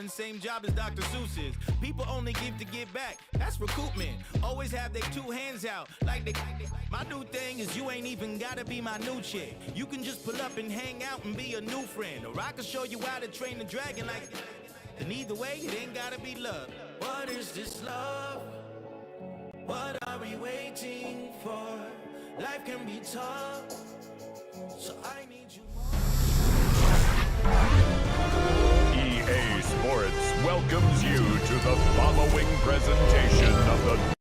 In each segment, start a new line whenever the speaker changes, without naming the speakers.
having same job as Dr. Seuss is. People only give to give back. That's recoupment. Always have their two hands out. My new thing is you ain't even gotta be my new chick. You can just pull up and hang out and be a new friend. Or I can show you how to train the dragon like. And either way, it ain't gotta be love. What is this love? What are we waiting for? Life can be tough, so I need you more.
EA Sports welcomes you to the following presentation of the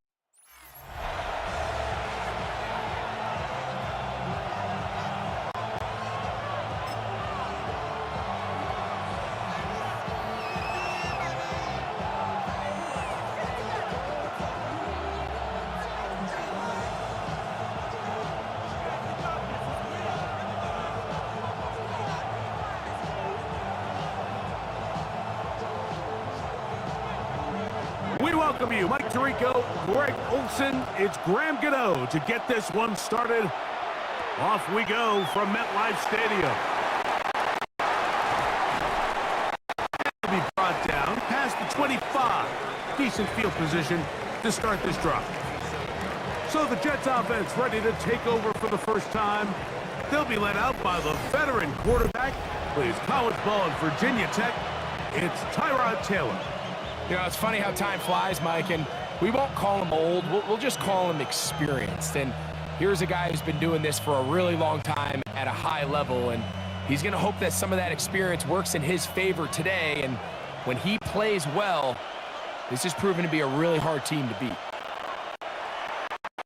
We welcome you, Mike Tirico, Greg Olson. It's Graham Gano to get this one started. Off we go from MetLife Stadium. To be brought down past the 25. Decent field position to start this drive. So the Jets offense ready to take over for the first time. They'll be led out by the veteran quarterback. Plays college ball at Virginia Tech. It's Tyrod Taylor.
You know, it's funny how time flies, Mike, and we won't call him old. We'll just call him experienced. And here's a guy who's been doing this for a really long time at a high level, and he's going to hope that some of that experience works in his favor today. And when he plays well, this is proven to be a really hard team to beat.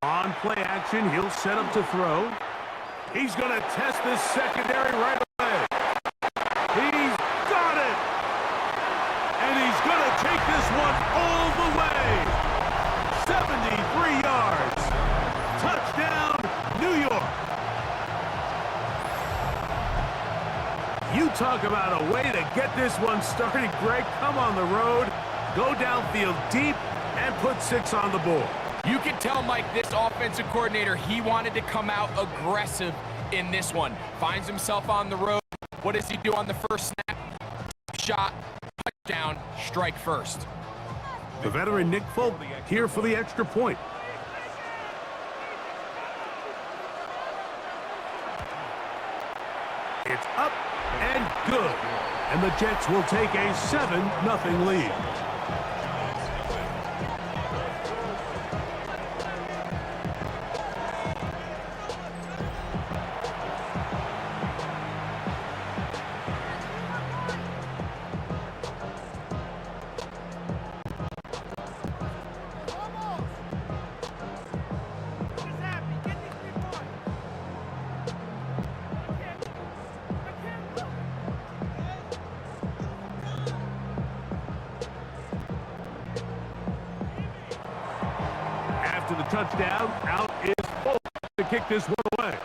On play action, he'll set up to throw. He's going to test this secondary right away. He's got it! And he's going to take this one all the way. 73 yards. Touchdown, New York. You talk about a way to get this one started, Greg. Come on the road, go downfield deep, and put 6 on the board.
You can tell, Mike, this offensive coordinator, he wanted to come out aggressive in this one. Finds himself on the road. What does he do on the first snap? Shot, touchdown, strike first.
The veteran Nick Folk here for the extra point. It's up and good. And the Jets will take a 7-0 lead. To the touchdown, out is Folk to kick this one away.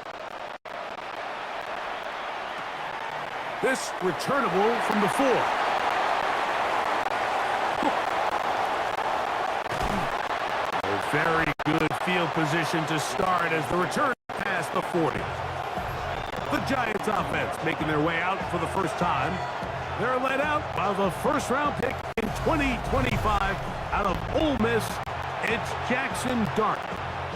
This returnable from the 4. A very good field position to start as the return past the 40. The Giants offense making their way out for the first time. They're led out by the first-round pick in 2025 out of Ole Miss. It's Jackson Dart.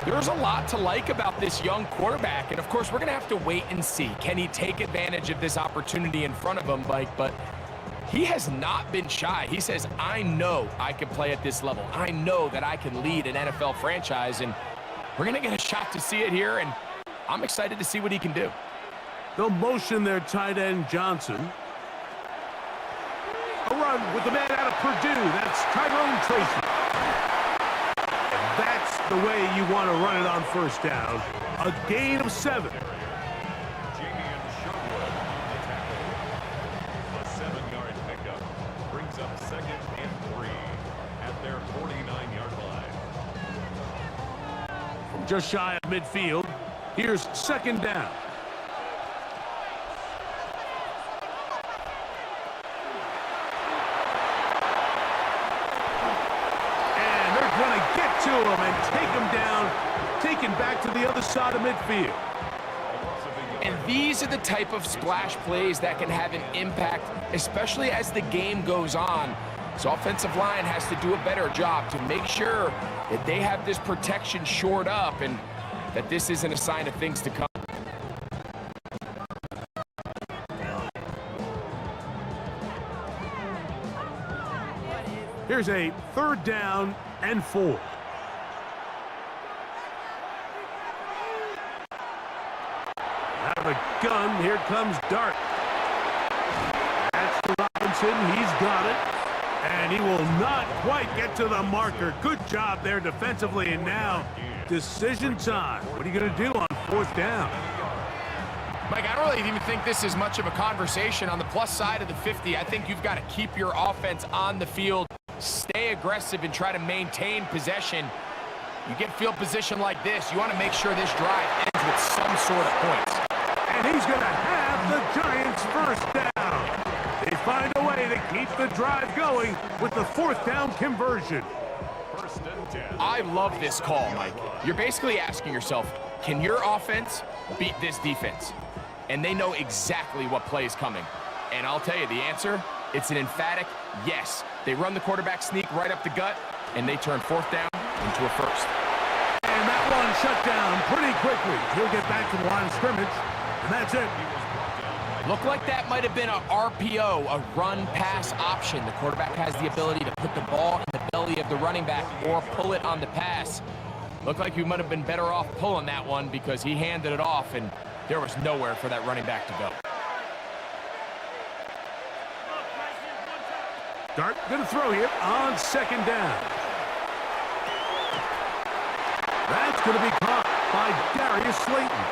There's a lot to like about this young quarterback, and of course, we're going to have to wait and see. Can he take advantage of this opportunity in front of him, Mike? But he has not been shy. He says, I know I can play at this level. I know that I can lead an NFL franchise, and we're going to get a shot to see it here, and I'm excited to see what he can do.
They'll motion their tight end, Johnson. A run with the man out of Purdue. That's Tyrone Tracy. That's the way you want to run it on first down. A gain of 7.
A 7-yard pickup brings up 2nd and 3 at their 49-yard line.
From just shy of midfield, here's 2nd down. To him and take him down, taken back to the other side of midfield.
And these are the type of splash plays that can have an impact, especially as the game goes on. So offensive line has to do a better job to make sure that they have this protection shored up and that this isn't a sign of things to come.
Here's a 3rd down and 4. Out of the gun, here comes Dart. That's to Robinson, he's got it. And he will not quite get to the marker. Good job there defensively, and now decision time. What are you going to do on 4th down?
Mike, I don't really even think this is much of a conversation. On the plus side of the 50, I think you've got to keep your offense on the field, stay aggressive, and try to maintain possession. You get field position like this, you want to make sure this drive ends with some sort of points.
And he's going to have the Giants' 1st down. They find a way to keep the drive going with the 4th down conversion.
I love this call, Mike. You're basically asking yourself, can your offense beat this defense? And they know exactly what play is coming. And I'll tell you the answer, it's an emphatic yes. They run the quarterback sneak right up the gut, and they turn 4th down into a 1st.
And that one shut down pretty quickly. He'll get back to the line of scrimmage, and that's it.
Looked like that might have been a RPO, a run-pass option. The quarterback has the ability to put the ball in the belly of the running back or pull it on the pass. Looked like he might have been better off pulling that one because he handed it off, and there was nowhere for that running back to go.
Dart going to throw here on 2nd down. That's going to be caught by Darius Slayton.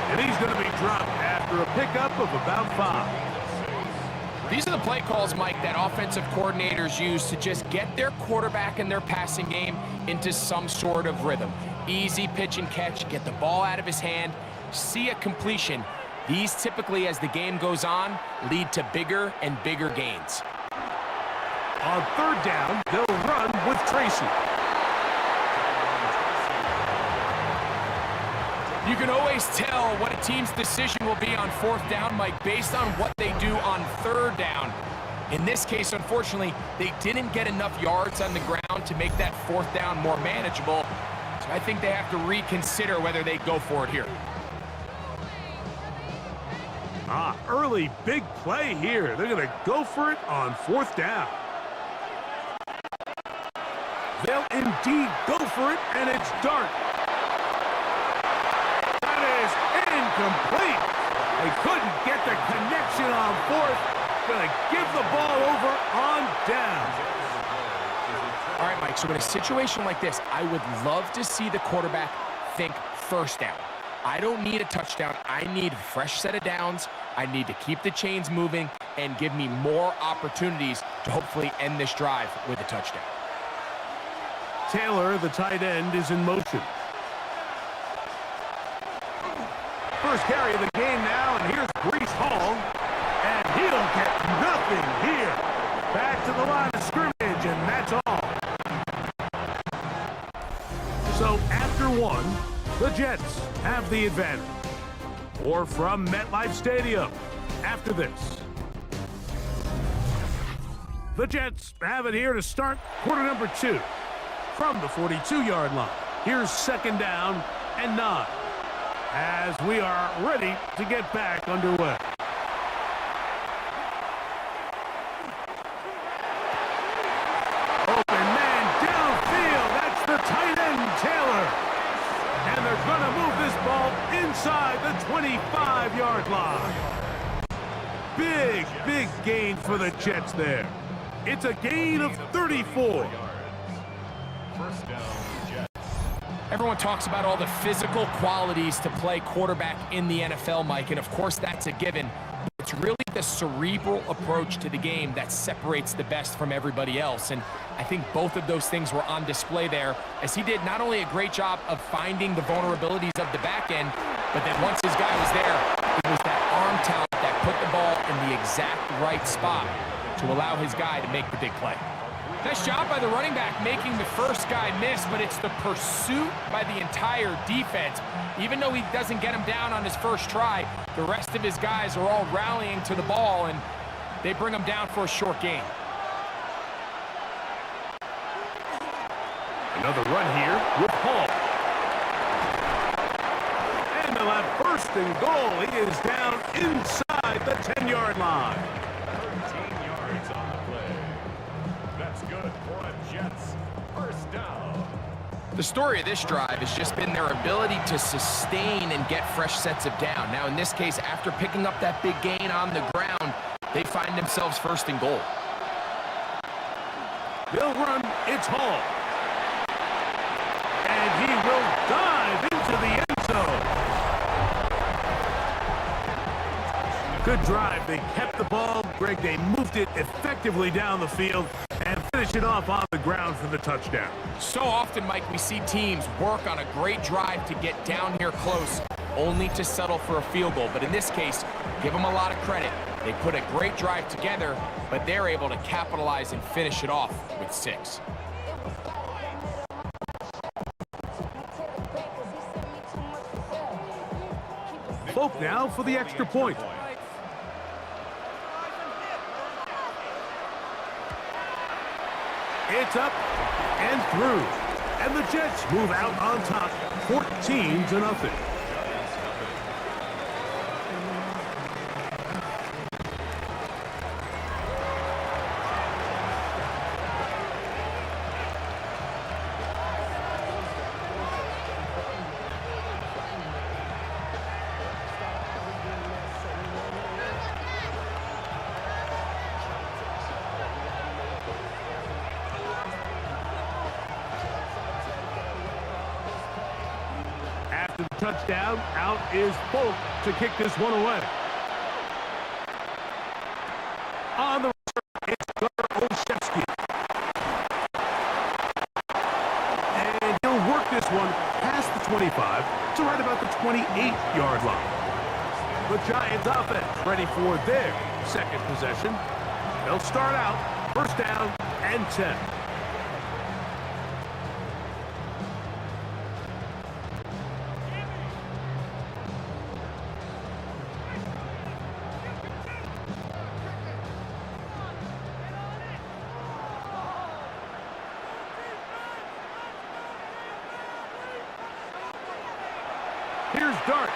And he's going to be dropped after a pickup of about 5.
These are the play calls, Mike, that offensive coordinators use to just get their quarterback and their passing game into some sort of rhythm. Easy pitch and catch, get the ball out of his hand, see a completion. These typically, as the game goes on, lead to bigger and bigger gains.
On 3rd down, they'll run with Tracy.
You can always tell what a team's decision will be on 4th down, Mike, based on what they do on 3rd down. In this case, unfortunately, they didn't get enough yards on the ground to make that 4th down more manageable. So I think they have to reconsider whether they go for it here.
Early big play here. They're going to go for it on 4th down. They'll indeed go for it, and it's Dart. Incomplete. They couldn't get the connection on 4th. Gonna give the ball over on down.
All right, Mike, so in a situation like this, I would love to see the quarterback think 1st down. I don't need a touchdown. I need a fresh set of downs. I need to keep the chains moving and give me more opportunities to hopefully end this drive with a touchdown.
Taylor, the tight end, is in motion. First carry of the game now, and here's Breece Hall, and he'll get nothing here. Back to the line of scrimmage, and that's all. So after 1, the Jets have the advantage. Or from MetLife Stadium after this. The Jets have it here to start quarter number 2 from the 42-yard line. Here's 2nd down and 9. As we are ready to get back underway. Open man downfield. That's the tight end, Taylor. And they're going to move this ball inside the 25-yard line. Big gain for the Jets there. It's a gain of 34.
First down, Jets.
Everyone talks about all the physical qualities to play quarterback in the NFL, Mike, and of course that's a given. It's really the cerebral approach to the game that separates the best from everybody else, and I think both of those things were on display there, as he did not only a great job of finding the vulnerabilities of the back end, but then once his guy was there, it was that arm talent that put the ball in the exact right spot to allow his guy to make the big play. Nice job by the running back making the first guy miss, but it's the pursuit by the entire defense. Even though he doesn't get him down on his first try, the rest of his guys are all rallying to the ball, and they bring him down for a short gain.
Another run here with Hall. And they'll have first and goal. He is down inside the 10-yard line.
13 yards on the play. That's good for a Jets first down.
The story of this drive has just been their ability to sustain and get fresh sets of down. Now, in this case, after picking up that big gain on the ground, they find themselves first and goal.
They'll run. It's Hall. And he will dive into the end zone. Good drive. They kept the ball. Greg, they moved it effectively down the field and finished it off on the ground for the touchdown.
So often, Mike, we see teams work on a great drive to get down here close, only to settle for a field goal. But in this case, give them a lot of credit. They put a great drive together, but they're able to capitalize and finish it off with 6.
Folk now for the extra point. It's up and through. And the Jets move out on top, 14-0. After the touchdown, out is Folk to kick this one away. On the return, it's Gunnar Olszewski. And he'll work this one past the 25 to right about the 28-yard line. The Giants offense ready for their second possession. They'll start out first down and 10. Here's Dart.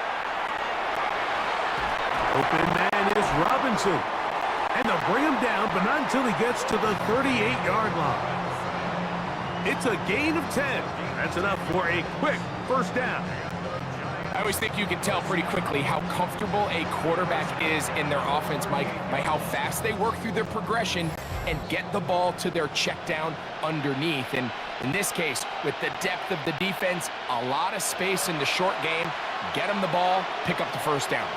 Open man is Robinson. And they'll bring him down, but not until he gets to the 38-yard line. It's a gain of 10. That's enough for a quick first down.
I always think you can tell pretty quickly how comfortable a quarterback is in their offense, Mike, by how fast they work through their progression and get the ball to their check down underneath. And in this case, with the depth of the defense, a lot of space in the short game, get them the ball, pick up the first down.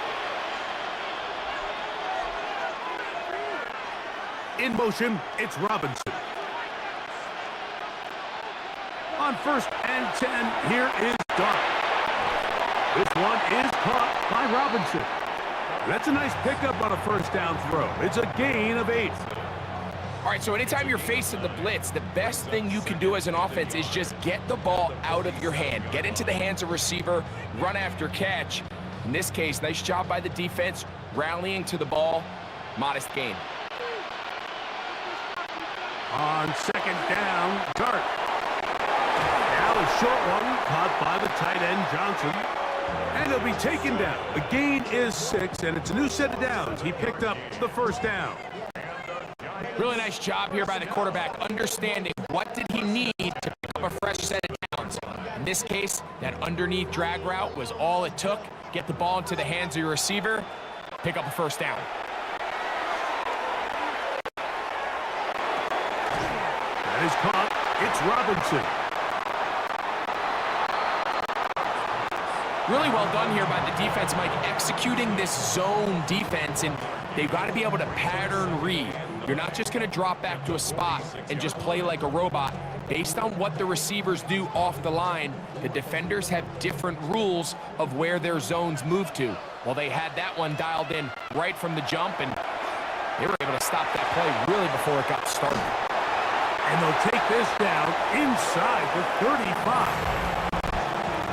In motion, it's Robinson. On first and 10, here is Dart. This one is caught by Robinson. That's a nice pickup on a first down throw. It's a gain of 8.
All right, so anytime you're facing the blitz, the best thing you can do as an offense is just get the ball out of your hand. Get into the hands of receiver, run after catch. In this case, nice job by the defense, rallying to the ball, modest gain.
On second down, Dart. Now a short one caught by the tight end, Johnson. And he'll be taken down. The gain is 6, and it's a new set of downs. He picked up the first down.
Really nice job here by the quarterback, understanding what did he need to pick up a fresh set of downs. In this case, that underneath drag route was all it took. Get the ball into the hands of your receiver, pick up a first down.
That is caught. It's Robinson.
Really well done here by the defense, Mike, executing this zone defense, and they've got to be able to pattern read. You're not just going to drop back to a spot and just play like a robot. Based on what the receivers do off the line, the defenders have different rules of where their zones move to. Well, they had that one dialed in right from the jump, and they were able to stop that play really before it got started.
And they'll take this down inside the 35.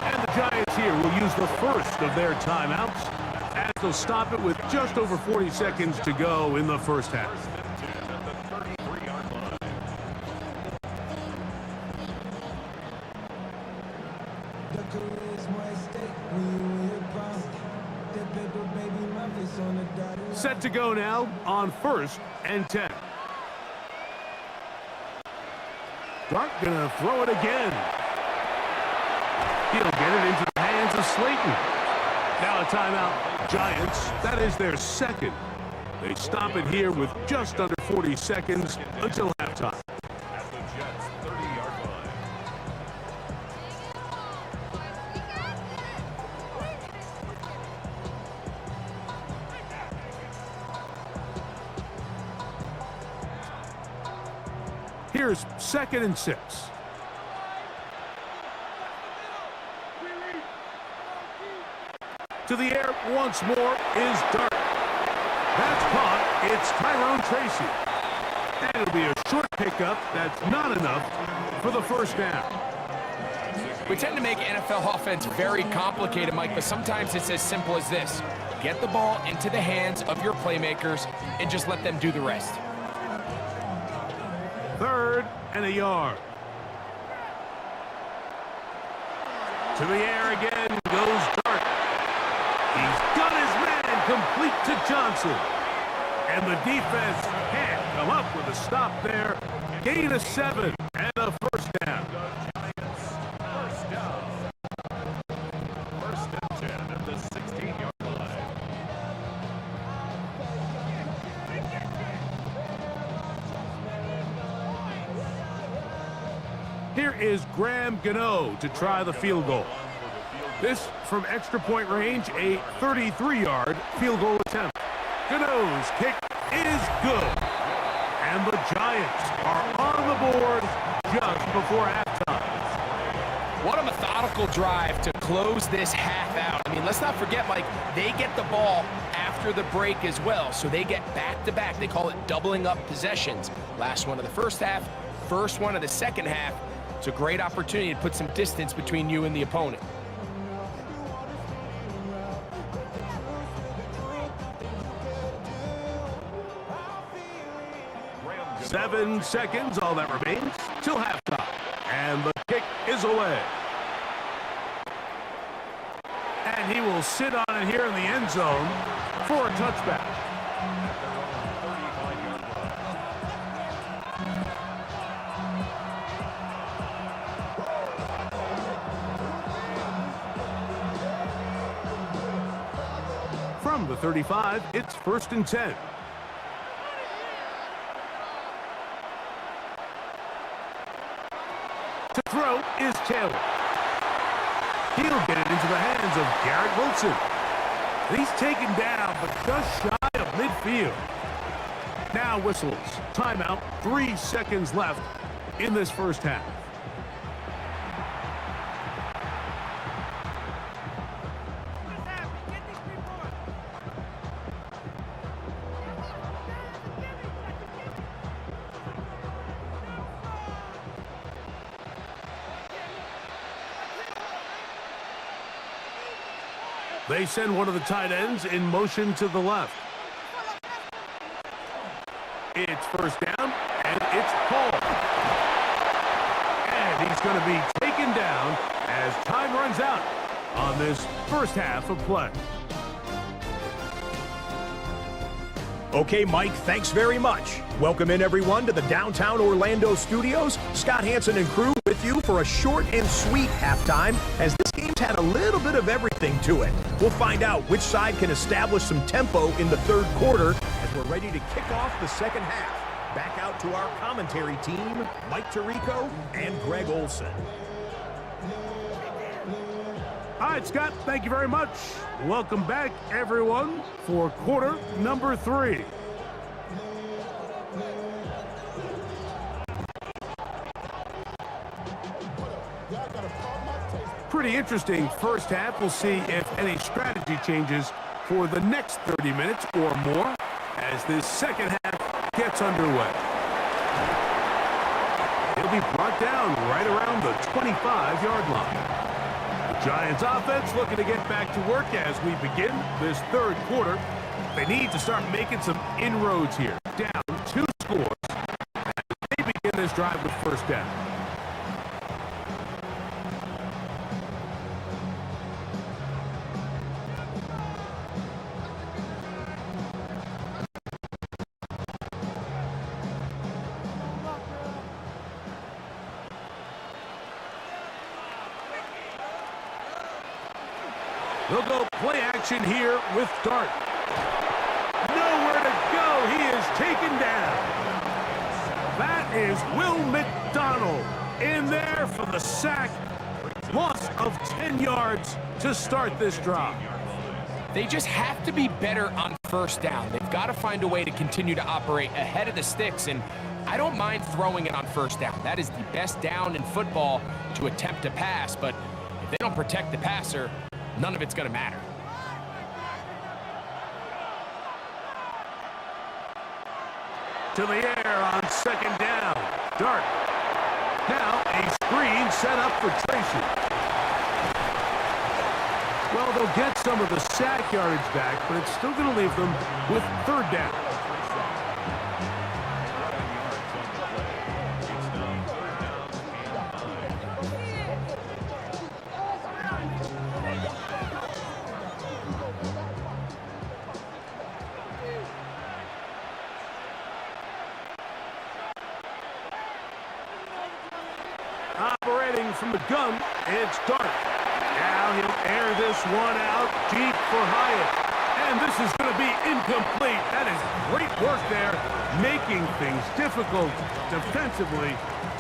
And the Giants here will use the first of their timeouts as they'll stop it with just over 40 seconds to go in the first half. Set to go now on 1st and 10. Dart gonna throw it again. He'll get it into the hands of Slayton. Now a timeout. Giants, that is their second. They stop it here with just under 40 seconds until halftime.
At the Jets' 30-yard line.
Here's 2nd and 6. To the air once more is Dart. That's caught. It's Tyrone Tracy. And it'll be a short pickup that's not enough for the first down.
We tend to make NFL offense very complicated, Mike, but sometimes it's as simple as this. Get the ball into the hands of your playmakers and just let them do the rest.
3rd and a yard. To the air again goes Dart. He's got his man complete to Johnson. And the defense can't come up with a stop there. Gain of 7 and a first down.
First down. 1st and 10 at the 16-yard line.
Here is Graham Gano to try the field goal. This from extra point range, a 33-yard field goal attempt. Gano's kick is good. And the Giants are on the board just before halftime.
What a methodical drive to close this half out. I mean, let's not forget, Mike, they get the ball after the break as well, so they get back-to-back. They call it doubling up possessions. Last one of the first half, first one of the second half. It's a great opportunity to put some distance between you and the opponent.
7 seconds, all that remains, till halftime. And the kick is away. And he will sit on it here in the end zone for a touchback. From the 35, it's 1st and 10. To throw is Taylor. He'll get it into the hands of Garrett Wilson. He's taken down, but just shy of midfield. Now whistles. Timeout. 3 seconds left in this first half. They send one of the tight ends in motion to the left. It's first down, and it's Paul. And he's going to be taken down as time runs out on this first half of play.
Okay, Mike, thanks very much. Welcome in, everyone, to the downtown Orlando studios. Scott Hansen and crew with you for a short and sweet halftime, as this game's had a little bit of everything to it. We'll find out which side can establish some tempo in the third quarter as we're ready to kick off the second half. Back out to our commentary team, Mike Tirico and Greg Olson.
All right, Scott, thank you very much. Welcome back, everyone, for quarter number 3. Pretty interesting first half. We'll see if any strategy changes for the next 30 minutes or more as this second half gets underway. He'll be brought down right around the 25-yard line. The Giants offense looking to get back to work as we begin this third quarter. They need to start making some inroads here. Down 2 scores as they begin this drive with first down. They'll go play action here with Dart. Nowhere to go. He is taken down. That is Will McDonald in there for the sack. Loss of 10 yards to start this drive.
They just have to be better on first down. They've got to find a way to continue to operate ahead of the sticks, and I don't mind throwing it on first down. That is the best down in football to attempt to pass, but if they don't protect the passer, none of it's going to matter.
To the air on second down. Dart. Now a screen set up for Tracy. Well, they'll get some of the sack yardage back, but it's still going to leave them with third down. Operating from the gun, it's Dart. Now he'll air this one out deep for Hyatt. And this is going to be incomplete. That is great work there, making things difficult defensively.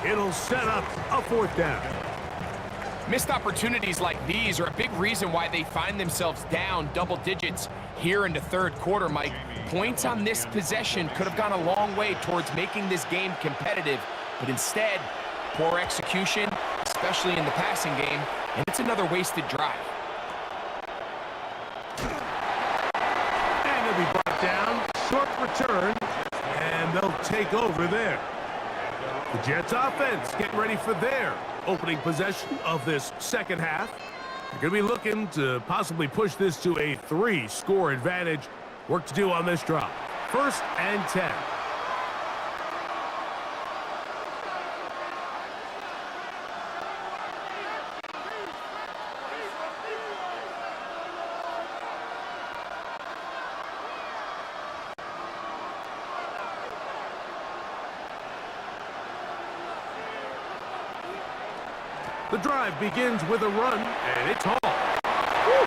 It'll set up a fourth down.
Missed opportunities like these are a big reason why they find themselves down double digits here in the third quarter, Mike. Points on this possession could have gone a long way towards making this game competitive, but instead, poor execution, especially in the passing game, and it's another wasted drive.
And he'll be brought down, short return, and they'll take over there. The Jets offense getting ready for their opening possession of this second half. They're going to be looking to possibly push this to a 3-score advantage. Work to do on this drop. 1st and 10. The drive begins with a run, and it's all. Woo!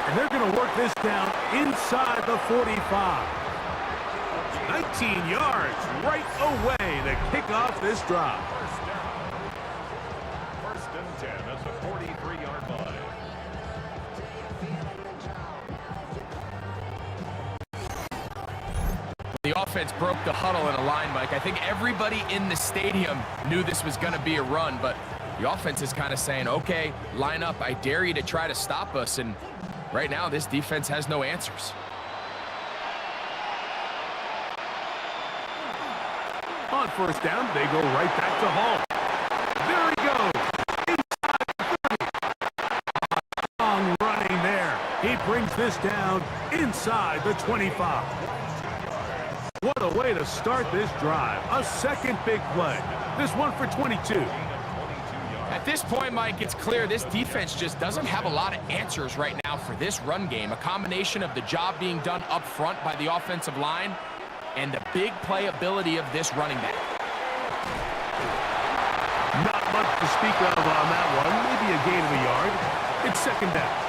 And they're going to work this down inside the 45. 19 yards right away to kick off this drive.
First and 10 at the 43-yard line.
The offense broke the huddle in a line, Mike. I think everybody in the stadium knew this was going to be a run, but the offense is kind of saying, okay, line up. I dare you to try to stop us, and right now this defense has no answers.
On first down, they go right back to Hall. There he goes. Inside the 30. Long running there. He brings this down inside the 25. What a way to start this drive. A second big play. This one for 22.
At this point, Mike, it's clear this defense just doesn't have a lot of answers right now for this run game. A combination of the job being done up front by the offensive line and the big playability of this running back.
Not much to speak of on that one. Maybe a gain of a yard. It's second down.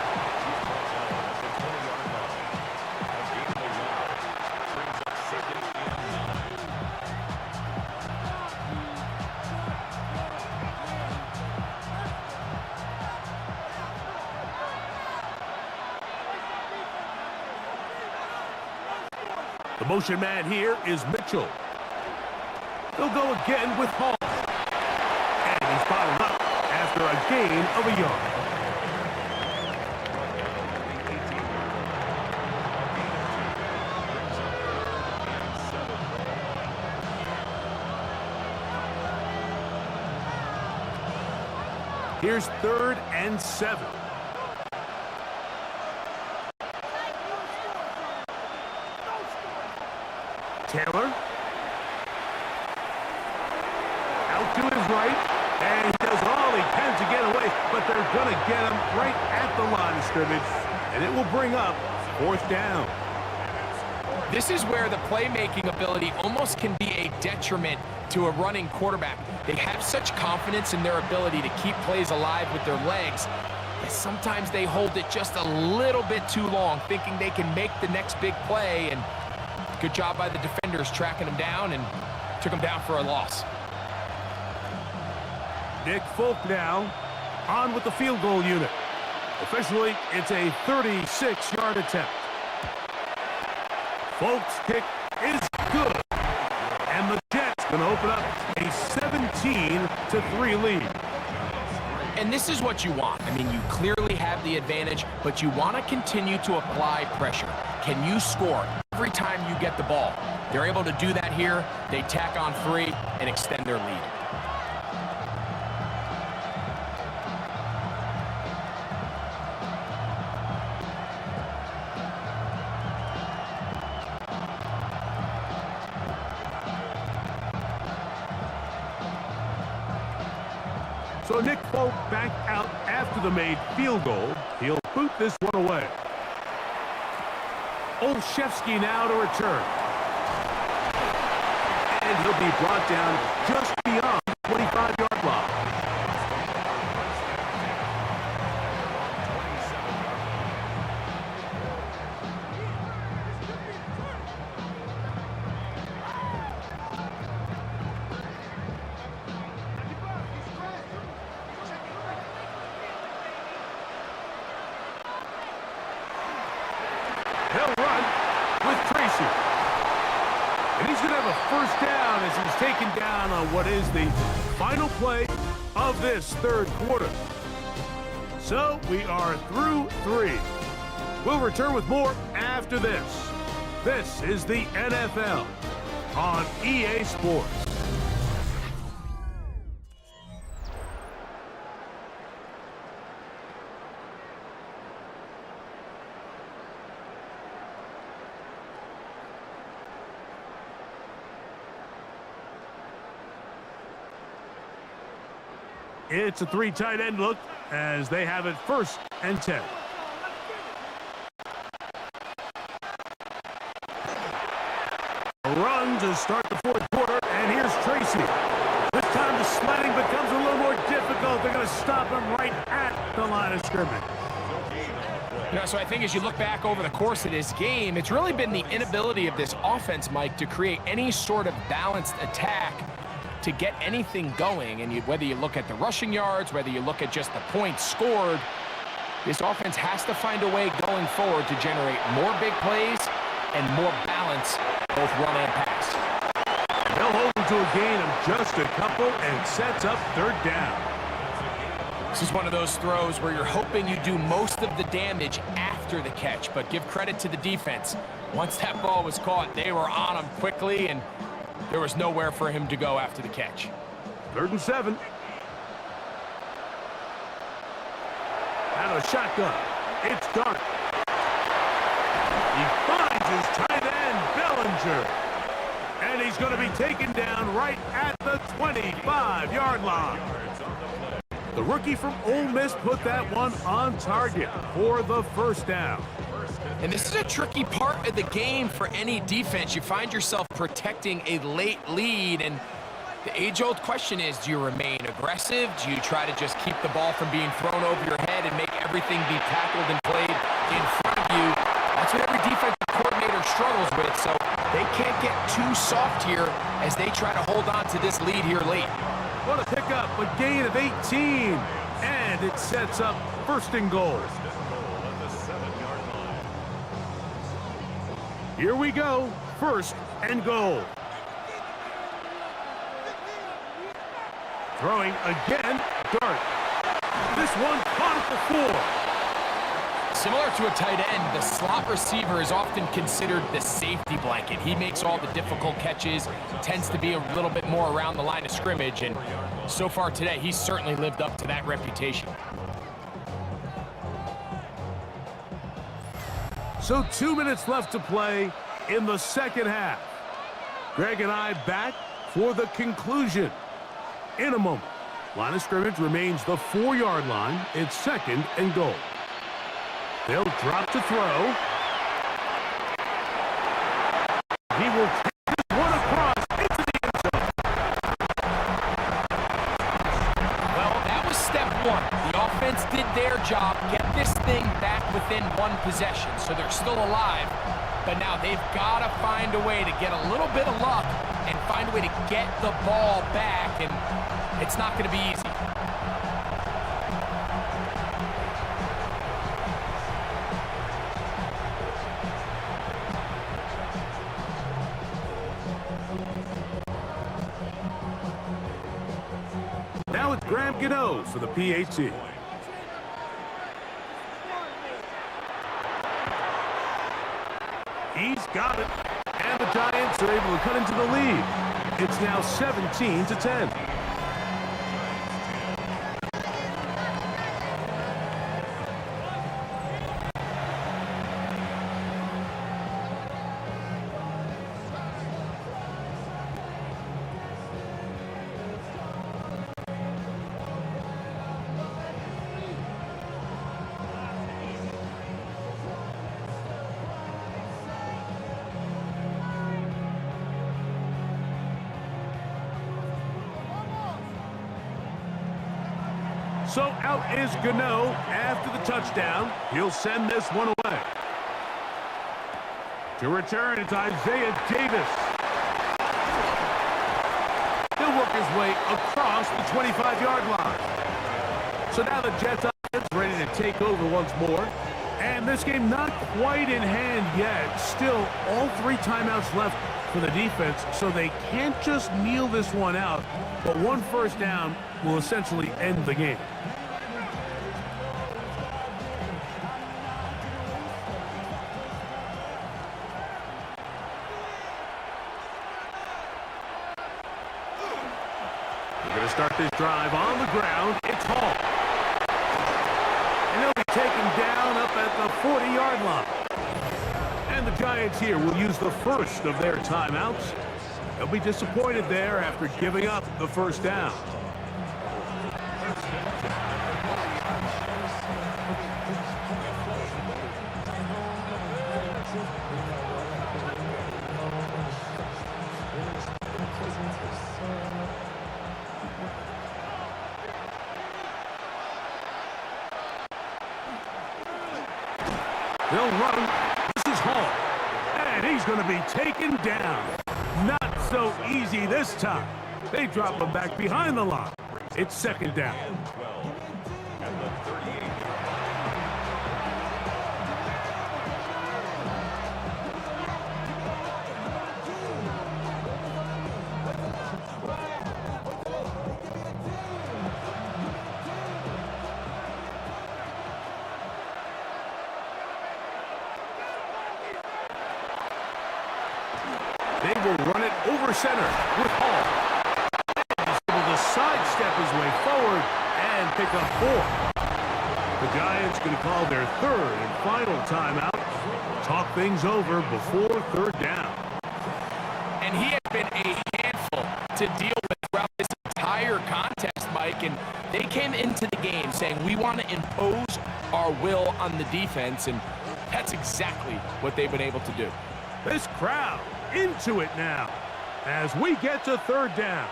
The motion man here is Mitchell. They'll go again with Hall. And he's bottled up after a gain of a yard. Here's 3rd and 7. Taylor. Out to his right. And he does all he can to get away, but they're going to get him right at the line of scrimmage. And it will bring up 4th down.
This is where the playmaking ability almost can be a detriment to a running quarterback. They have such confidence in their ability to keep plays alive with their legs that sometimes they hold it just a little bit too long, thinking they can make the next big play. And good job by the defenders tracking him down and took him down for a loss.
Nick Folk now on with the field goal unit. Officially, it's a 36-yard attempt. Folk's kick is good. And the Jets going to open up a 17-3 lead.
And this is what you want. I mean, you clearly have the advantage, but you want to continue to apply pressure. Can you score every time you get the ball? They're able to do that here. They tack on 3 and extend their lead.
So Nick Folk back out after the made field goal. He'll boot this one away. Olszewski now to return. And he'll be brought down just beyond the 25-yard line. He'll run with Tracy. And he's going to have a 1st down as he's taken down on what is the final play of this 3rd quarter. So we are through 3. We'll return with more after this. This is the NFL on EA Sports. It's a 3 tight end look as they have it 1st and 10. A run to start the 4th quarter, and here's Tracy. This time the sledding becomes a little more difficult. They're going to stop him right at the line of scrimmage.
You know, so I think as you look back over the course of this game, it's really been the inability of this offense, Mike, to create any sort of balanced attack to get anything going. And whether you look at the rushing yards, whether you look at just the points scored, this offense has to find a way going forward to generate more big plays and more balance, both run and pass.
They'll hold him to a gain of just a couple and sets up 3rd down.
This is one of those throws where you're hoping you do most of the damage after the catch, but give credit to the defense. Once that ball was caught, they were on him quickly, and there was nowhere for him to go after the catch.
3rd and 7. Out of the shotgun. It's Dart. He finds his tight end, Bellinger. And he's going to be taken down right at the 25-yard line. The rookie from Ole Miss put that one on target for the 1st down.
And this is a tricky part of the game for any defense. You find yourself protecting a late lead, and the age-old question is, do you remain aggressive? Do you try to just keep the ball from being thrown over your head and make everything be tackled and played in front of you? That's what every defensive coordinator struggles with, so they can't get too soft here as they try to hold on to this lead here late.
What a pickup, a gain of 18, and it sets up 1st and goal. Here we go, 1st and goal. Throwing again, Dart. This one caught at the 4.
Similar to a tight end, the slot receiver is often considered the safety blanket. He makes all the difficult catches, tends to be a little bit more around the line of scrimmage, and so far today, he's certainly lived up to that reputation.
So 2 minutes left to play in the second half. Greg and I back for the conclusion in a moment. Line of scrimmage remains the 4-yard line. It's 2nd and goal. They'll drop to throw. He will take this one across into the end zone.
Well, that was step one. The offense did their job, get this thing back within one possession, so they're still alive. But now they've got to find a way to get a little bit of luck and find a way to get the ball back, and it's not going to be easy.
Now it's Graham Gano for the PAT. He's got it. And the Giants are able to cut into the lead. It's now 17-10. So out is Gano after the touchdown. He'll send this one away. To return, it's Isaiah Davis. He'll work his way across the 25-yard line. So now the Jets offense ready to take over once more. And this game not quite in hand yet. Still, all 3 timeouts left for the defense, so they can't just kneel this one out. But 1 first down will essentially end the game. We're going to start this drive on the ground. It's Hall. And he'll be taken down up at the 40-yard line. And the Giants here will use the first of their timeouts. They'll be disappointed there after giving up the first down. They'll run. This is Hall. And he's going to be taken down. Not so easy this time. They drop him back behind the line. It's 2nd down. They will run it over center with Hall. He's able to sidestep his way forward and pick up 4. The Giants going to call their 3rd and final timeout. Talk things over before 3rd down.
And he has been a handful to deal with throughout this entire contest, Mike. And they came into the game saying, we want to impose our will on the defense. And that's exactly what they've been able to do.
This crowd into it now as we get to 3rd down.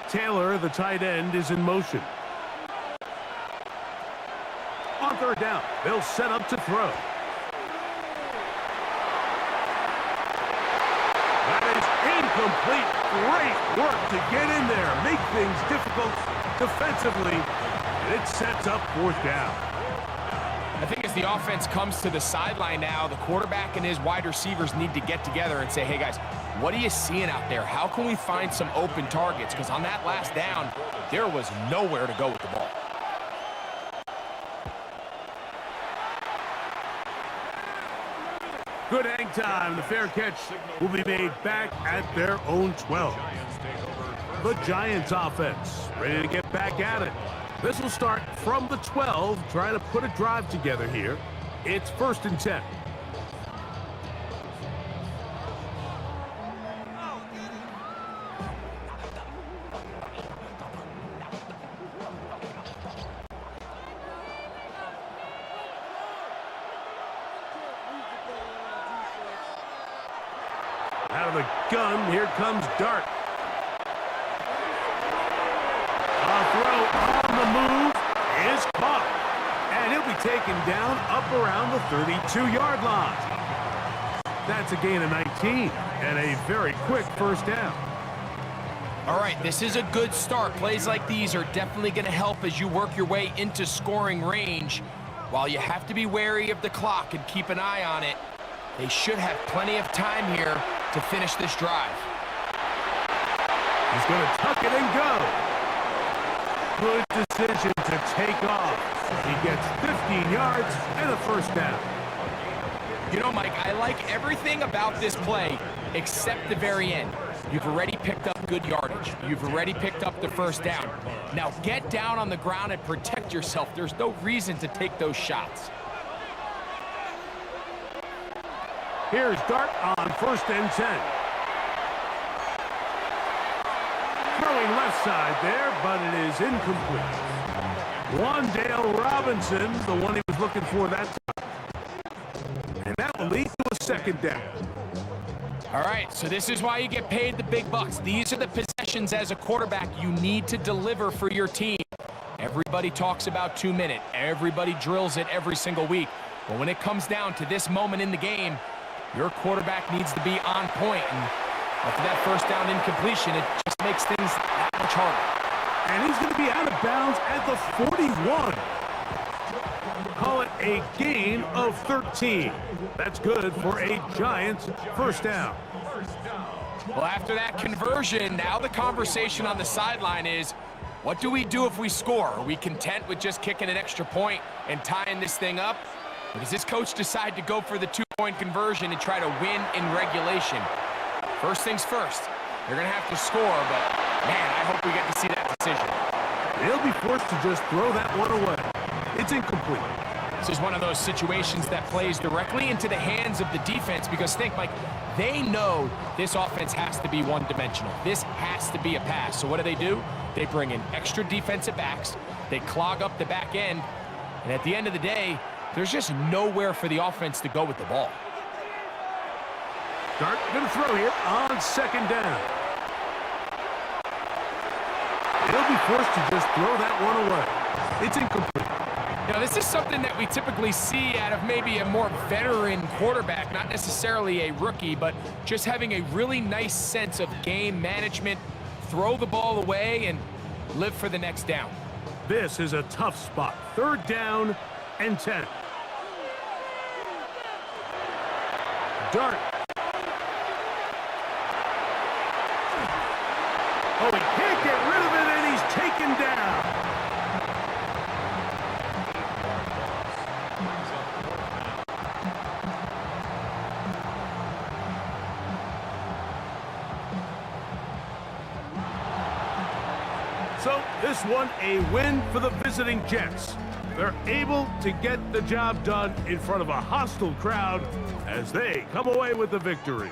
Taylor, the tight end, is in motion. On 3rd down, they'll set up to throw. That is incomplete. Great work to get in there, make things difficult defensively, and it sets up 4th down.
I think as the offense comes to the sideline now, the quarterback and his wide receivers need to get together and say, hey, guys, what are you seeing out there? How can we find some open targets? Because on that last down, there was nowhere to go with the ball.
Good hang time. The fair catch will be made back at their own 12. The Giants offense ready to get back at it. This will start from the 12, trying to put a drive together here. It's 1st and 10. Out of the gun, here comes Dart. A throw on the move is caught. And he'll be taken down up around the 32-yard line. That's a gain of 19 and a very quick 1st down.
All right, this is a good start. Plays like these are definitely going to help as you work your way into scoring range. While you have to be wary of the clock and keep an eye on it, they should have plenty of time here to finish this drive.
He's going to tuck it and go. Good decision to take off. He gets 15 yards and a 1st down.
You know, Mike, I like everything about this play except the very end. You've already picked up good yardage. You've already picked up the 1st down. Now get down on the ground and protect yourself. There's no reason to take those shots.
Here's Dart on 1st and 10. Throwing left side there, but it is incomplete. Wandale Robinson, the one he was looking for that time. And that will lead to a 2nd down.
All right, so this is why you get paid the big bucks. These are the possessions as a quarterback you need to deliver for your team. Everybody talks about 2-minute. Everybody drills it every single week. But when it comes down to this moment in the game, your quarterback needs to be on point. And after that 1st down incompletion, it just makes things that much harder.
And he's going to be out of bounds at the 41. Call it a gain of 13. That's good for a Giants 1st down.
Well, after that conversion, now the conversation on the sideline is, what do we do if we score? Are we content with just kicking an extra point and tying this thing up? Or does this coach decide to go for the 2-point conversion and try to win in regulation? First things first, they're going to have to score, but man, I hope we get to see that decision.
They'll be forced to just throw that one away. It's incomplete.
This is one of those situations that plays directly into the hands of the defense because think, Mike, they know this offense has to be one-dimensional. This has to be a pass. So what do? They bring in extra defensive backs. They clog up the back end. And at the end of the day, there's just nowhere for the offense to go with the ball.
Dart going to throw here on 2nd down. He'll be forced to just throw that one away. It's incomplete.
You know, this is something that we typically see out of maybe a more veteran quarterback, not necessarily a rookie, but just having a really nice sense of game management, throw the ball away, and live for the next down.
This is a tough spot. 3rd down and 10. Dart. Oh, he can't get rid of it, and he's taken down. So this one a win for the visiting Jets. They're able to get the job done in front of a hostile crowd as they come away with the victory.